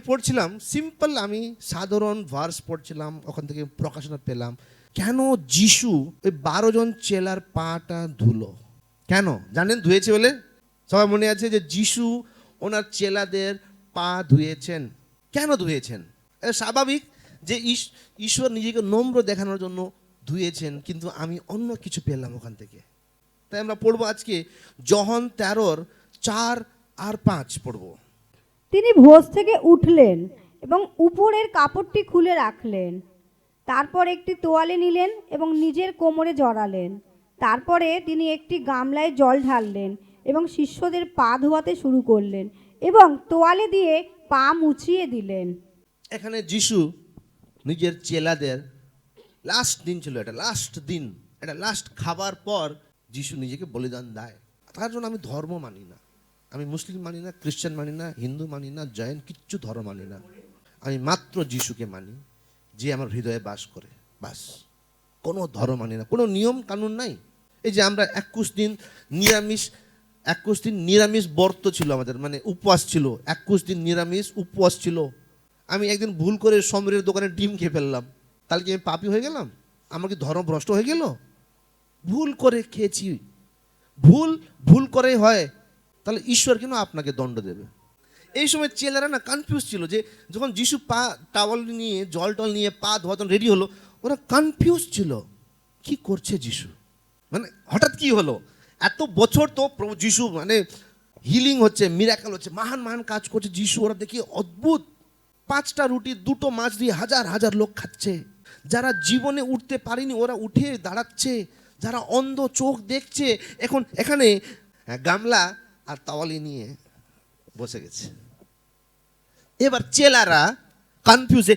পড়ছিলাম সিম্পল, আমি সাধারণ ভার্স পড়ছিলাম, ওখান থেকে প্রকাশনা পেলাম কেন যিশু ওই 12 জন চেলার পাটা ধুলো। কেন জানেন ধুয়েছে বলে? সবাই মনে আছে যে যিশু ওনার চেলাদের পা ধুয়েছেন। কেন ধুয়েছেন? এটা স্বাভাবিক যে ঈশ্বর নিজেকে নম্র দেখানোর জন্য ধুয়েছেন, কিন্তু আমি অন্য কিছু পেলাম ওখান থেকে। তাই আমরা পড়বো আজকে যোহন 13:4-5 পড়বো। তিনি ভোজ থেকে উঠলেন এবং উপরের কাপড়টি খুলে রাখলেন। তারপর একটি তোয়ালে নিলেন এবং নিজের কোমরে জড়ালেন। তারপরে তিনি একটি গামলায় জল ঢাললেন এবং শিষ্যদের পা ধোয়াতে শুরু করলেন এবং তোয়ালে দিয়ে পা মুছিয়ে দিলেন। এখানে যিশু নিজের চেলাদের লাস্ট দিন ছিল, এটা লাস্ট দিন, এটা লাস্ট খাবার পর যিশু নিজেকে বলিদান দেয়। তার জন্য আমি ধর্ম মানি না, আমি মুসলিম মানি না, খ্রিস্টান মানি না, হিন্দু মানি না, জৈন, কিচ্ছু ধর্ম মানি না। আমি মাত্র যিশুকে মানি, যে আমার হৃদয়ে বাস করে, বাস। কোনো ধর্ম মানি না, কোনো নিয়ম কানুন নাই। এই যে আমরা 21 দিন নিরামিষ ব্রত ছিল আমাদের, মানে উপবাস ছিল, 21 দিন নিরামিষ উপবাস ছিল। আমি একদিন ভুল করে সমরের দোকানে ডিম খেয়ে ফেললাম, তাহলে কি আমি পাপী হয়ে গেলাম? আমার কি ধর্ম ভ্রষ্ট হয়ে গেল? ভুল করে খেয়েছি, ভুল করে হয়, তাহলে ঈশ্বর কেন আপনাকে দণ্ড দেবে? এই সময় চেলারা না কনফিউজ ছিল, যে যখন যিশু পা টাওয়াল নিয়ে জল টল নিয়ে পা ধোয়া রেডি হলো, ওরা কনফিউজ ছিল কি করছে যিশু, মানে হঠাৎ কি হলো? এত বছর তো প্রভু যিশু মানে হিলিং হচ্ছে, মিরাকেল হচ্ছে, মহান মহান কাজ করছে যিশু, ওরা দেখি অদ্ভুত। 5টা রুটি 2টো মাছ দিয়ে হাজার হাজার লোক খাচ্ছে। যারা জীবনে উঠতে পারেনি ওরা উঠে দাঁড়াচ্ছে, যারা অন্ধ চোখ দেখছে। এখন এখানে গামলা আর তাওয়ালি নিয়ে বসে গেছে। এবার চেলারা কনফিউজে,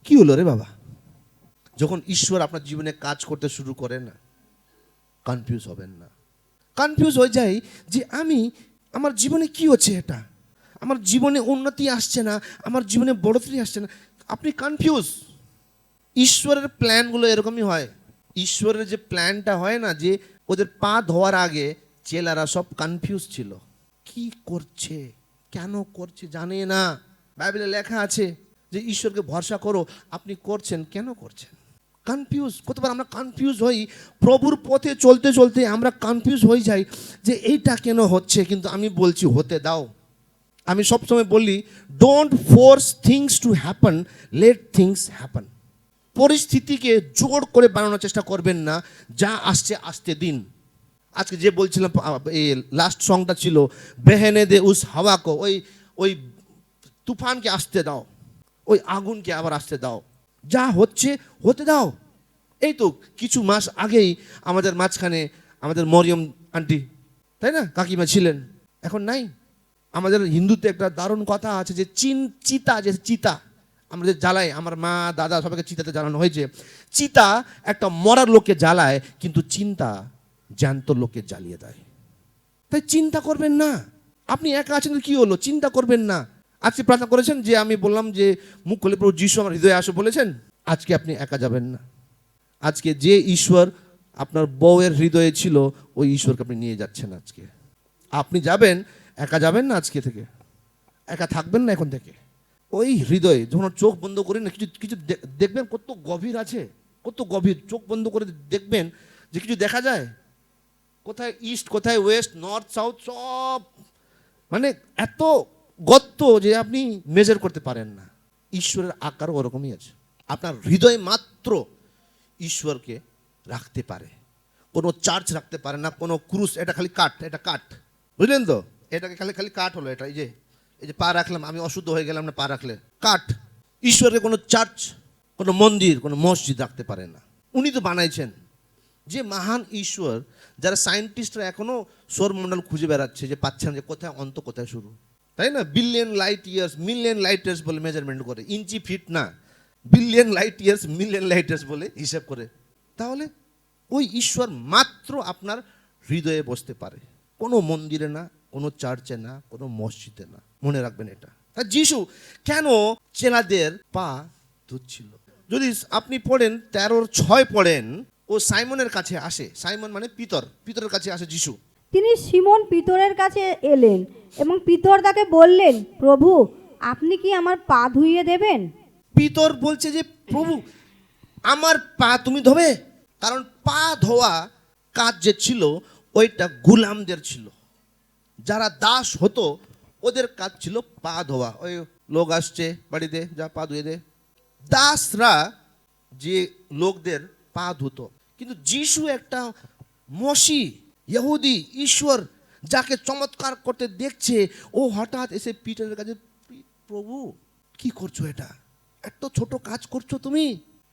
কি হলো রে বাবা? যখন ঈশ্বর আপনার জীবনে কাজ করতে শুরু করে না, কনফিউজ হবেন না। কনফিউজ হয়ে যায় যে আমার জীবনে কি হচ্ছে, এটা আমার জীবনে উন্নতি আসছে না, আমার জীবনে বড়তরি আসছে না, আপনি কনফিউজ। ঈশ্বরের প্ল্যানগুলো এরকমই হয়। ঈশ্বরের যে প্ল্যানটা হয় না, যে ওদের পা ধোয়ার আগে চেলারা সব কনফিউজ ছিল, কি করছে, কেন করছে জানে না। বাইবেলে লেখা আছে যে ঈশ্বরকে ভরসা করো, আপনি করছেন কেন করছেন? কনফিউজ। কতবার আমরা কনফিউজ হই, প্রভুর পথে চলতে চলতে আমরা কনফিউজ হয়ে যাই যে এইটা কেন হচ্ছে, কিন্তু আমি বলছি হতে দাও। আমি সবসময় বলি, don't force things to happen, let things happen. পরিস্থিতিকে জোর করে বানানোর চেষ্টা করবেন না, যা আসছে আসতে দিন। আজকে যে বলছিলাম এই লাস্ট সংটা ছিল বেহেনে দে উস হাওয়াকো, ওই তুফানকে আসতে দাও, ওই আগুনকে আবার আসতে দাও, যা হচ্ছে হতে দাও। এই তো কিছু মাস আগেই আমাদের মাঝখানে আমাদের মরিয়ম আন্টি, তাই না, কাকিমা ছিলেন, এখন নাই। আমাদের হিন্দুতে একটা দারুণ কথা আছে যে চিতা আমরা যে জ্বালাই, আমার মা দাদা সবাইকে চিতাতে জ্বালানো হয়েছে। চিতা একটা মরার লোককে জ্বালায়, কিন্তু চিন্তা জ্যান্ত লোককে জ্বালিয়ে দেয়। তাই চিন্তা করবেন না, আপনি একা আছেন, কি হলো, চিন্তা করবেন না। আজকে প্রার্থনা করেছেন যে আমি বললাম যে মুখ খুলে প্রভু যিশু আমার হৃদয়ে আসো বলেছেন, আজকে আপনি একা যাবেন না। আজকে যে ঈশ্বর আপনার বউয়ের হৃদয়ে ছিল, ওই ঈশ্বরকে আপনি নিয়ে যাচ্ছেন আজকে। আপনি যাবেন, একা যাবেন না, আজকে থেকে একা থাকবেন না। এখন থেকে ওই হৃদয়ে যখন চোখ বন্ধ করি না, কিছু দেখবেন কত গভীর আছে, কত গভীর। চোখ বন্ধ করে দেখবেন যে কিছু দেখা যায়, কোথায় ইস্ট, কোথায় ওয়েস্ট, নর্থ সাউথ, সব মানে এত গর্ত যে আপনি মেজার করতে পারেন না। ঈশ্বরের আকারও ওরকমই আছে। আপনার হৃদয় মাত্র ঈশ্বরকে রাখতে পারে, কোনো চার্চ রাখতে পারে না, কোনো ক্রুশ। এটা খালি কাঠ, এটা কাঠ, বুঝলেন তো? এটাকে খালি কাঠ হলো। এটা এই যে পা রাখলাম, আমি অশুদ্ধ হয়ে গেলাম না পা রাখলে, কাঠ। ঈশ্বরকে কোনো চার্চ, কোনো মন্দির, কোনো মসজিদ রাখতে পারে না। উনি তো বানাইছেন। যে মহান ঈশ্বর, যারা সায়েন্টিস্টরা এখনো সৌরমণ্ডল খুঁজে বেড়াচ্ছে, যে পাচ্ছেন যে কোথায় অন্ত কোথায় শুরু, তাই না? Billion light years, million light years বলে মেজারমেন্ট করে, ইঞ্চি ফিট না, billion light years, million light years বলে হিসাব করে। তাহলে ওই ঈশ্বর মাত্র আপনার হৃদয়ে বসতে পারে, কোনো মন্দিরে না, কোনো চার্চে না, কোনো মসজিদে না। মনে রাখবেন এটা। তা যিশু কেন চেলাদের পা ধুচ্ছিল? যদি আপনি পড়েন 13:6 পড়েন, ও সাইমনের কাছে আসে। সাইমন মানে পিতরের কাছে আসে যিশু। তিনি সিমন পিতরের কাছে এলেন এবং পিতর তাকে বললেন, প্রভু, আপনি কি আমার পা ধুইয়ে দেবেন? পিতর বলছে যে প্রভু আমার পা তুমি ধোবে, কারণ পা ধোয়া কাজ যে ছিল ওইটা গুলামদের ছিল, যারা দাস হতো ওদের কাজ ছিল পা ধোয়া। ওই লোক আসছে বাড়িতে, যা পা ধুয়ে দে। দাসরা যে লোকদের পা ধুতো। কিন্তু যিশু একটা মসি ইহুদি ঈশ্বর যাকে চমৎকার করতে দেখছে, ও হঠাৎ এসে পিটারের কাছে, প্রভু কি করছো, এটা এত ছোট কাজ করছো তুমি,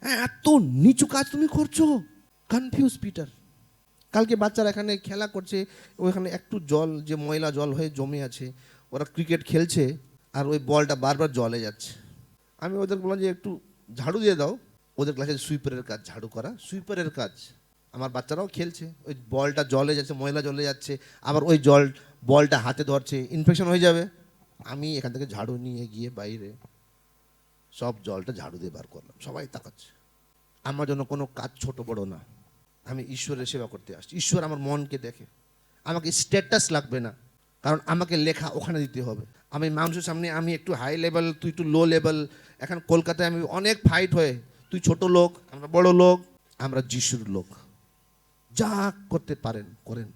হ্যাঁ এত নিচু কাজ তুমি করছো। Confuse Peter. কালকে বাচ্চারা এখানে খেলা করছে, ওইখানে একটু জল, যে ময়লা জল হয়ে জমে আছে, ওরা ক্রিকেট খেলছে আর ওই বলটা বারবার জলে যাচ্ছে। আমি ওদের বললাম যে একটু ঝাড়ু দিয়ে দাও। ওদের ক্লাসে সুইপারের কাজ ঝাড়ু করা, সুইপারের কাজ। আমার বাচ্চারাও খেলছে, ওই বলটা জলে যাচ্ছে, ময়লা জলে যাচ্ছে, আবার ওই বলটা হাতে ধরছে, ইনফেকশন হয়ে যাবে। আমি এখান থেকে ঝাড়ু নিয়ে গিয়ে বাইরে সব জলটা ঝাড়ু দিয়ে বার করলাম। সবাই তাকাচ্ছে। আমার জন্য কোনো কাজ ছোট বড় না, আমি ঈশ্বরের সেবা করতে আসছি। ঈশ্বর আমার মনকে দেখে, আমাকে স্ট্যাটাস লাগবে না, কারণ আমাকে লেখা ওখানে দিতে হবে। আমি মানুষের সামনে আমি একটু হাই লেভেল, তুই একটু লো লেভেল। এখন কলকাতায় আমি অনেক ফাইট হয়ে, তুই ছোট লোক, আমরা বড় লোক। আমরা যিশুর লোক, যা করতে পারেন করেন।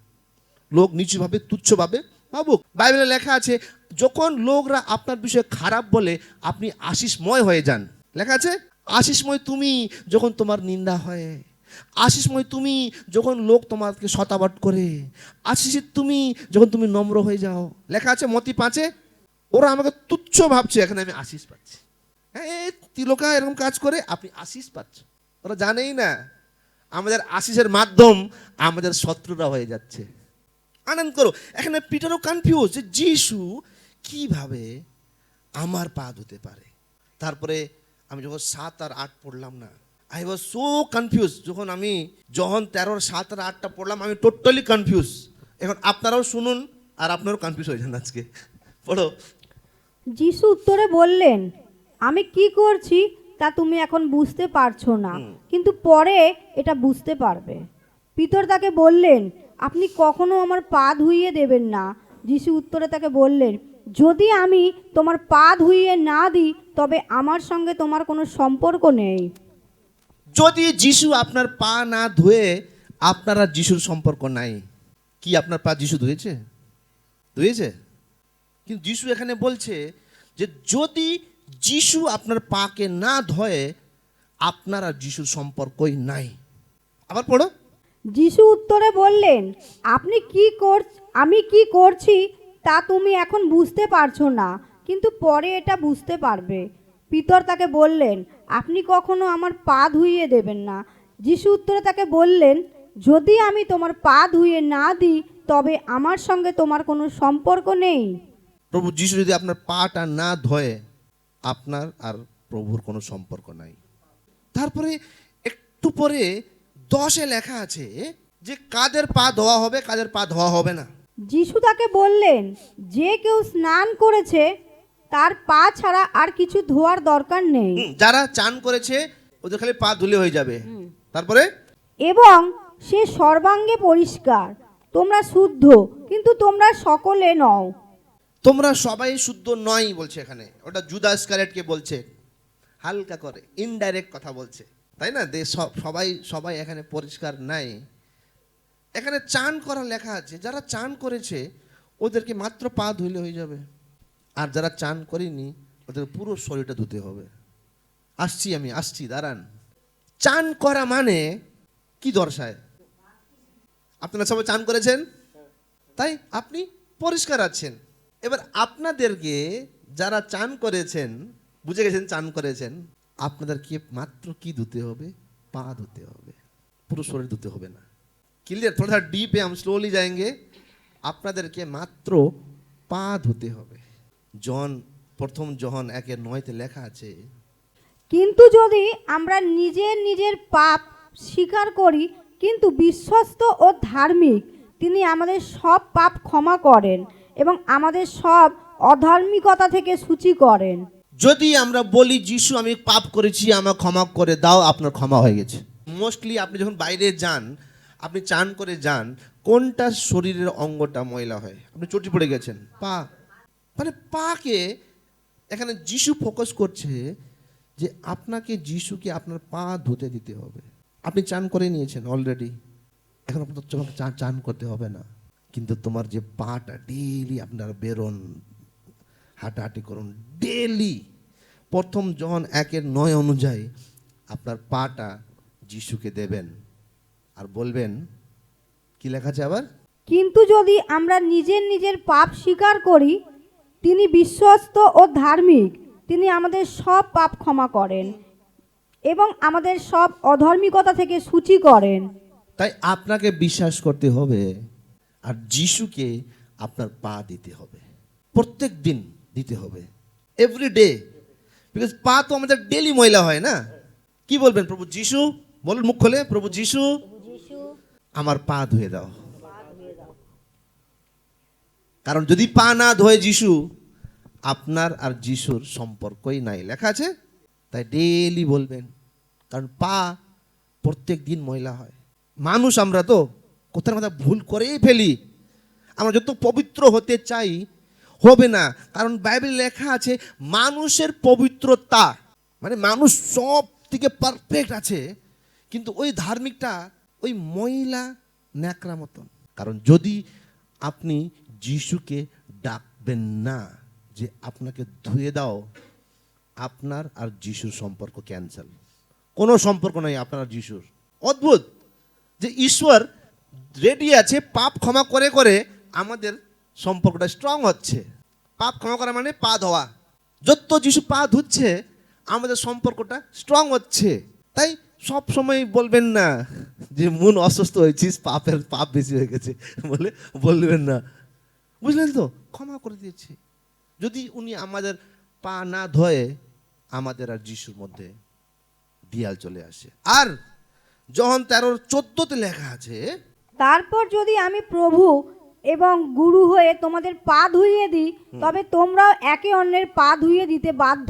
লোক নিচুভাবে তুচ্ছভাবে ভাবুক। বাইবেলে লেখা আছে যখন লোকরা আপনার বিষয়ে খারাপ বলে আপনি আশিসময় হয়ে যান। লেখা আছে আশিসময় তুমি যখন তোমার নিন্দা হয়, আশিসময় তুমি যখন লোক তোমাকে শতাবাট করে, আশিস তুমি যখন তুমি নম্র হয়ে যাও। লেখা আছে মতি 5-এ, ওরা আমাকে তুচ্ছ ভাবছে, এখানে আমি আশিস পাচ্ছি। হ্যাঁ, এই তিলকা এরকম কাজ করে আপনি আশিস পাচ্ছেন। ওরা জানেই না আমাদের আশিসের মাধ্যম আমাদের শত্রুরা হয়ে যাচ্ছে। আনন্দ করো। এখানে পিটারও কনফিউজ যে যিশু কিভাবে আমার পা ধুতে পারে। তারপরে আমি যখন 7 আর 8 পড়লাম না, আই ওয়াজ সো কনফিউজ। যখন আমি যখন 13, 7 আর 8টা পড়লাম, আমি টোটালি কনফিউজ। এখন আপনারাও শুনুন আর আপনারাও কনফিউজ হয়ে যান আজকে। পড়ো। যিশু উত্তরে বললেন, আমি কি করছি তা তুমি এখন বুঝতে পারছো না, কিন্তু পরে এটা বুঝতে পারবে। পিতর তাকে বললেন, আপনি কখনো আমার পা ধুইয়ে দেবেন না। যিশু উত্তরে তাকে বললেন, যদি আমি তোমার পা ধুইয়ে না দিই তবে আমার সঙ্গে তোমার কোনো সম্পর্ক নেই। যদি যিশু আপনার পা না ধুয়ে আপনারা যিশুর সম্পর্ক নাই। কি আপনার পা যিশু ধুয়েছে? ধুয়েছে? কিন্তু যিশু এখানে বলছে যে যদি যিশু আপনার পাকে না ধোয়ে আপনারা যিশুর সম্পর্কই নাই। আবার পড়ো। যিশু উত্তরে বললেন, আমি কি করছি তা তুমি এখন বুঝতে পারছো না, কিন্তু পরে এটা বুঝতে পারবে। পিতর তাকে বললেন, আপনি কখনো আমার পা ধুইয়ে দেবেন না। যিশু উত্তরে তাকে বললেন, যদি আমি তোমার পা ধুইয়ে না দিই তবে আমার সঙ্গে তোমার কোনো সম্পর্ক নেই। প্রভু যিশু যদি আপনার পাটা না ধোয়ে আপনার আর প্রভুর কোনো সম্পর্ক নাই। তারপরে একটু পরে 10-এ লেখা আছে যে কাদের পা ধোয়া হবে, কাদের পা ধোয়া হবে না। যিশু তাকে বললেন, যে কেউ স্নান করেছে তার পা ছাড়া আর কিছু ধোয়ার দরকার নেই। যারা চান করেছে ওদের খালি পা ধুলে হয়ে যাবে। তারপরে এবং সে সর্বাঙ্গে পরিষ্কার। তোমরা শুদ্ধ, কিন্তু তোমরা সকলে নও। তোমরা সবাই শুদ্ধ নয় বলছে এখানে। ওটা জুদা ইস্কারিয়টকে বলছে, হালকা করে ইনডাইরেক্ট কথা বলছে, তাই না? সবাই এখানে পরিষ্কার নাই। এখানে চান করা লেখা আছে, যারা চান করেছে ওদেরকে মাত্র পা ধুইলে হয়ে যাবে, আর যারা চান করেনি ওদের পুরো শরীরটা ধুতে হবে। আমি আসছি, দাঁড়ান। চান করা মানে কি দর্শায়? আপনারা সবাই চান করেছেন, তাই আপনি পরিষ্কার আছেন। এবার আপনাদেরকে যারা চান করেছেন, বুঝে গেছেন চান করেছেন, আপনাদেরকে মাত্র কি ধুতে হবে? পা ধুতে হবে, পুরো শরীর ধুতে হবে না। ক্লিয়ার? थोड़ा डीप है, हम स्लोली जाएंगे। আপনাদেরকে মাত্র পা ধুতে হবে। প্রথম জন 1:9 লেখা আছে, কিন্তু যদি আমরা নিজের পাপ স্বীকার করি, কিন্তু বিশ্বস্ত ও ধার্মিক, তিনি আমাদের সব পাপ ক্ষমা করেন এবং আমাদের সব অধার্মিকতা থেকে সূচি করেন। যদি আমরা বলি যিশু আমি পাপ করেছি, আমাকে ক্ষমা করে দাও, আপনার ক্ষমা হয়ে গেছে। মোস্টলি আপনি যখন বাইরে যান, আপনি চান করে যান, কোনটা শরীরের অঙ্গটা ময়লা হয়? আপনি চটি পড়ে গেছেন, পা। মানে পাকে এখানে যিশু ফোকাস করছে যে আপনাকে যিশুকে আপনার পা ধুতে দিতে হবে। আপনি চান করে নিয়েছেন অলরেডি, এখন আপনার তোমাকে চান করতে হবে না, কিন্তু তোমার যে পাটা ডেইলি আপনার বেরোন, হাঁটাহাঁটি করুন ডেইলি। প্রথম জন 1:9 অনুযায়ী আপনার পাটা যিশুকে দেবেন আর বলবেন, কি লেখা আছে আবার? কিন্তু যদি আমরা নিজের নিজের পাপ স্বীকার করি, তিনি বিশ্বস্ত ও ধার্মিক, তিনি আমাদের সব পাপ ক্ষমা করেন এবং আমাদের সব অধর্মিকতা থেকে সূচি করেন। তাই আপনাকে বিশ্বাস করতে হবে আর যিশুকে আপনার পা দিতে হবে, প্রত্যেক দিন দিতে হবে, এভরিডে। বিকজ পা তো আমাদের ডেলি ময়লা হয় না। কি বলবেন? প্রভু যিশু, বলুন মুখ খোলে, প্রভু যিশু আমার পা ধুয়ে দাও। কারণ যদি পা না ধোয় যিশু, আপনার আর যিশুর সম্পর্কই নাই, লেখা আছে। তাই ডেইলি বলবেন, কারণ পা প্রত্যেক দিন ময়লা হয়। মানুষ আমরা তো কোথাও কোথাও ভুল করেই ফেলি। আমরা যত পবিত্র হতে চাই হবে না, কারণ বাইবেলে লেখা আছে মানুষের পবিত্রতা, মানে মানুষ সব থেকে পারফেক্ট আছে, কিন্তু ওই ধার্মিকটা ওই ময়লা ন্যাকড়া মতন। কারণ যদি আপনি যিশুকে ডাকবেন না যে আপনাকে ধুয়ে দাও, আপনার আর যিশুর সম্পর্ক ক্যান্সেল, কোনো সম্পর্ক নাই আপনার আর যিশুর। অদ্ভুত যে ঈশ্বর রেডি আছে পাপ ক্ষমা করে করে আমাদের সম্পর্কটা স্ট্রং হচ্ছে। পাপ ক্ষমা করা মানে পা ধোয়া, যত যিশু পা ধুচ্ছে আমাদের সম্পর্কটা স্ট্রং হচ্ছে। তাই সব সময় বলবেন না যে মন অসুস্থ হয়েছিস, পাপ বেশি হয়ে গেছে বলবেন না, বুঝলেন তো? ক্ষমা করে দিয়েছি। যদি উনি আমাদের পা না ধোয়ে, আমাদের আর যিশুর মধ্যে দিয়াল চলে আসে। আর যখন 13:14 লেখা আছে, তারপর যদি আমি প্রভু এবং গুরু হয়ে তোমাদের পা ধুইয়ে দিই, তবে তোমরাও একে অন্যের পা ধুইয়ে দিতে বাধ্য।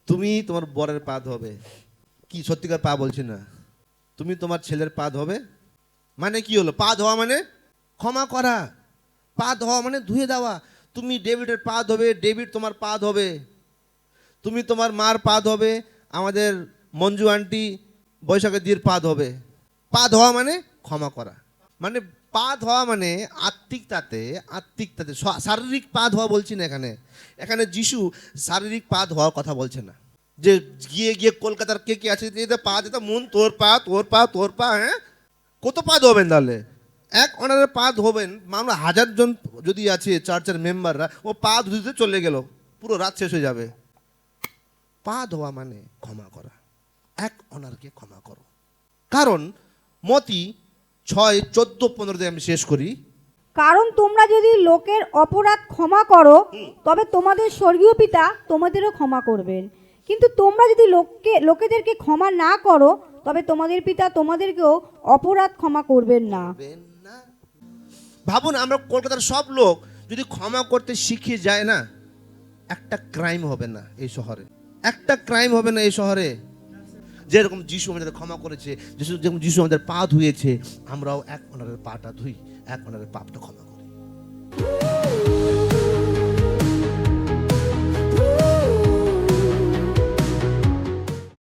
তুমি তোমার বরের পা ধোবে, কি সত্যিকার পা বলছি না, তুমি তোমার ছেলের পা ধোবে। মানে কি হলো? পা ধোয়া মানে ক্ষমা করা, পা ধোয়া মানে ধুয়ে দেওয়া। তুমি ডেভিডের পা ধোবে, ডেভিড তোমার পা ধোবে। তুমি তোমার মার পা ধোবে, আমাদের মঞ্জু আন্টি বৈশাখের দির পা ধোবে। পা ধোয়া মানে ক্ষমা করা, মানে পা ধোয়া মানে আত্মিকতাতে শারীরিক পা ধোয়া বলছি না এখানে। এখানে যিশু শারীরিক পা ধোয়ার কথা বলছে না, যে গিয়ে গিয়ে কলকাতার কে কে আছে পা দিতে, মন তোর পা তোর পা তোর পা, হ্যাঁ কত পা ধোবেন তাহলে? এক অনারের পা ধোবেন, মানুষ 1000 জন যদি আছে চার্চের মেম্বাররা, ও পা ধুতে চলে গেল, পুরো রাত শেষ হয়ে যাবে। পা ধোয়া মানে ক্ষমা করা, এক অনারকে ক্ষমা করো। কারণ মতি 6:14-15 আমি শেষ করি। কারণ তোমরা যদি লোকের অপরাধ ক্ষমা করো, তবে তোমাদের স্বর্গীয় পিতা তোমাদেরও ক্ষমা করবেন। কিন্তু তোমরা যদি লোকেদেরকে ক্ষমা না করো, তবে তোমাদের পিতা তোমাদেরকেও অপরাধ ক্ষমা করবেন না। ভাবুন, আমরা কলকাতার সব লোক যদি ক্ষমা করতে শিখে যায় না, একটা ক্রাইম হবে না এই শহরে, একটা ক্রাইম হবে না এই শহরে। যেরকম যিশু আমাদের ক্ষমা করেছে, যেরকম যিশু আমাদের পা ধুয়েছে, আমরাও এক অনারের পাটা ধুই, এক অনারের পাপটা ক্ষমা